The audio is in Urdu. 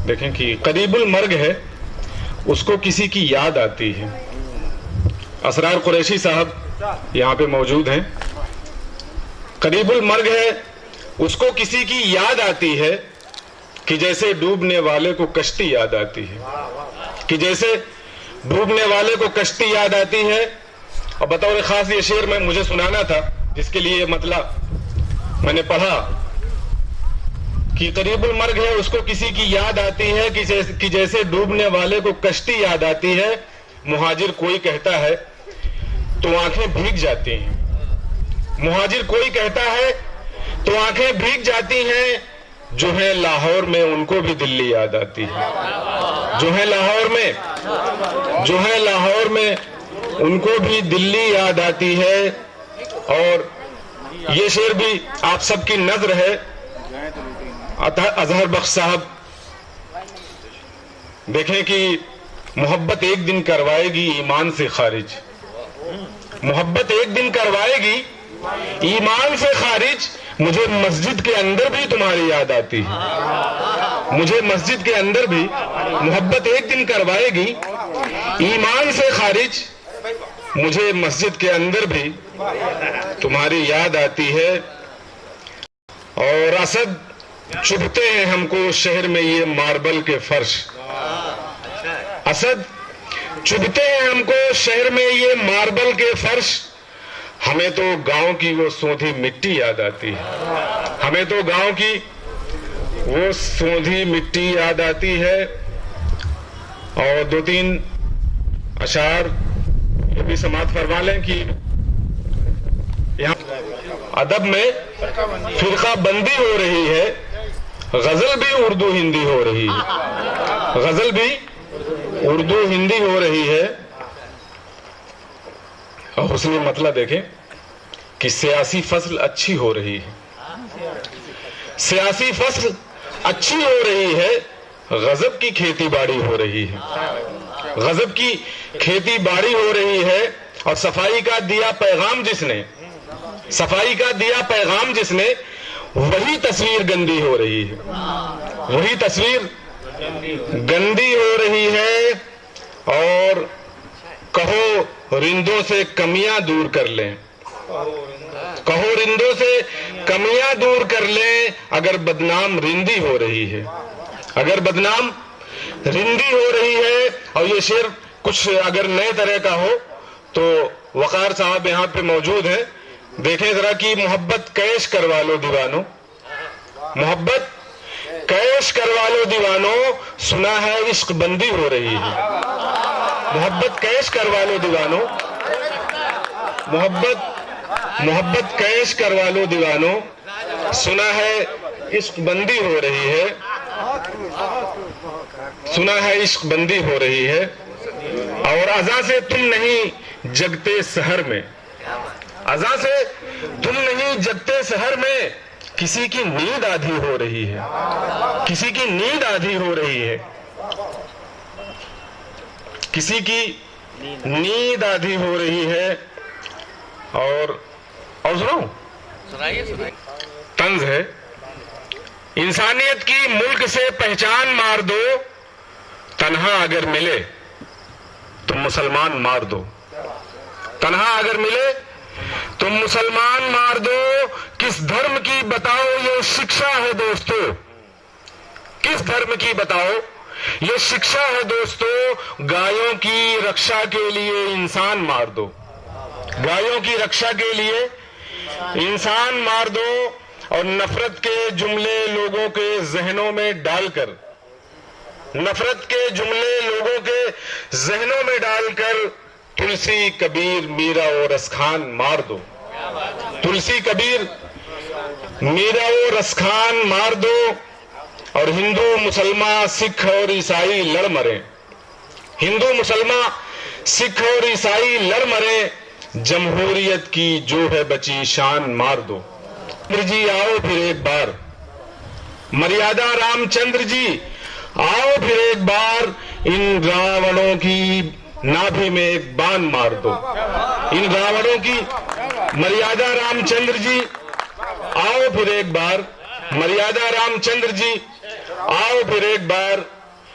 دیکھیں کہ قریب المرگ ہے اس کو کسی کی یاد آتی ہے. اسرار قریشی صاحب یہاں پہ موجود ہیں. قریب المرگ ہے اس کو کسی کی یاد آتی ہے کہ جیسے ڈوبنے والے کو کشتی یاد آتی ہے, کہ جیسے ڈوبنے والے کو کشتی یاد آتی ہے. اور بطور خاص یہ شعر میں مجھے سنانا تھا, جس کے لیے مطلب میں نے پڑھا کہ قریب المرگ ہے اس کو کسی کی یاد آتی ہے کہ جیسے ڈوبنے والے کو کشتی یاد آتی ہے. مہاجر کوئی کہتا ہے تو آنکھیں بھیگ جاتی ہیں. مہاجر کوئی کہتا ہے تو آنکھیں بھیگ جاتی ہیں. جو ہے لاہور میں ان کو بھی دلی یاد آتی ہے. جو ہے لاہور میں ان کو بھی دلی یاد آتی ہے. اور یہ شعر بھی آپ سب کی نظر ہے. اظہر بخش صاحب, دیکھیں کہ محبت ایک دن کروائے گی ایمان سے خارج. محبت ایک دن کروائے گی ایمان سے خارج. مجھے مسجد کے اندر بھی تمہاری یاد آتی ہے. مجھے مسجد کے اندر بھی محبت ایک دن کروائے گی ایمان سے خارج. مجھے مسجد کے اندر بھی تمہاری یاد آتی ہے. اور اسد چبھتے ہیں ہم کو شہر میں یہ ماربل کے فرش. اسد چبھتے ہیں ہم کو شہر میں یہ ماربل کے فرش. ہمیں تو گاؤں کی وہ سوندھی مٹی یاد آتی ہے. ہمیں تو گاؤں کی وہ سوندھی مٹی یاد آتی ہے. اور دو تین اشعار یہ بھی سماعت فرما لیں کہ یہاں ادب میں فرقہ بندی ہو رہی ہے. غزل بھی اردو ہندی ہو رہی ہے. غزل بھی اردو ہندی ہو رہی ہے. اور حسن مطلب دیکھیں کہ سیاسی فصل اچھی ہو رہی ہے. سیاسی فصل اچھی ہو رہی ہے. غضب کی کھیتی باڑی ہو رہی ہے. غضب کی کھیتی باڑی ہو رہی ہے. اور صفائی کا دیا پیغام جس نے, صفائی کا دیا پیغام جس نے, وہی تصویر گندی ہو رہی ہے. وہی تصویر گندی ہو رہی ہے. اور کہو رندوں سے کمیاں دور کر لیں. کہو رندوں سے کمیاں دور کر لیں. اگر بدنام رندی ہو رہی ہے. اگر بدنام رندی ہو رہی ہے. اور یہ شعر کچھ اگر نئے طرح کا ہو تو وقار صاحب یہاں پہ موجود ہیں. دیکھیں ذرا کہ محبت کیش کروا لو دیوانوں. محبت کیش کروا لو دیوانوں. سنا ہے عشق بندی ہو رہی ہے. محبت کیش کروا لو دیوانوں. محبت کیش کروا لو دیوانوں. سنا ہے عشق بندی ہو رہی ہے. سنا ہے عشق بندی ہو رہی ہے. اور اذاں سے تم نہیں جگتے سحر میں. اذاں سے تم نہیں جگتے سحر میں. کسی کی نیند آدھی ہو رہی ہے. کسی کی نیند آدھی ہو رہی ہے. کسی کی نیند آدھی ہو رہی ہے. اور سنو, طنز ہے. انسانیت کی ملک سے پہچان مار دو. تنہا اگر ملے تم مسلمان مار دو. تنہا اگر ملے تم مسلمان مار دو. کس دھرم کی بتاؤ یہ شکشا ہے دوستو. کس دھرم کی بتاؤ یہ شکشا ہے دوستو. گایوں کی رکشا کے لیے انسان مار دو. گایوں کی رکشا کے لیے انسان مار دو. اور نفرت کے جملے لوگوں کے ذہنوں میں ڈال کر, نفرت کے جملے لوگوں کے ذہنوں میں ڈال کر تلسی کبیر میرا اور رسخان مار دو. تلسی کبیر میرا اور رسخان مار دو. اور ہندو مسلمان سکھ اور عیسائی لڑ مرے. ہندو مسلمان سکھ اور عیسائی لڑ مرے. جمہوریت کی جو ہے بچی شان مار دو. جی آؤ پھر ایک بار. مریادا رام چندر جی آؤ پھر ایک بار. ان راوڑوں کی نابھی میں ایک بان مار دو. ان راوڑوں کی مریادا رام چندر جی آؤ پھر ایک بار. مریادا رام چندر جی آؤ پھر ایک بار.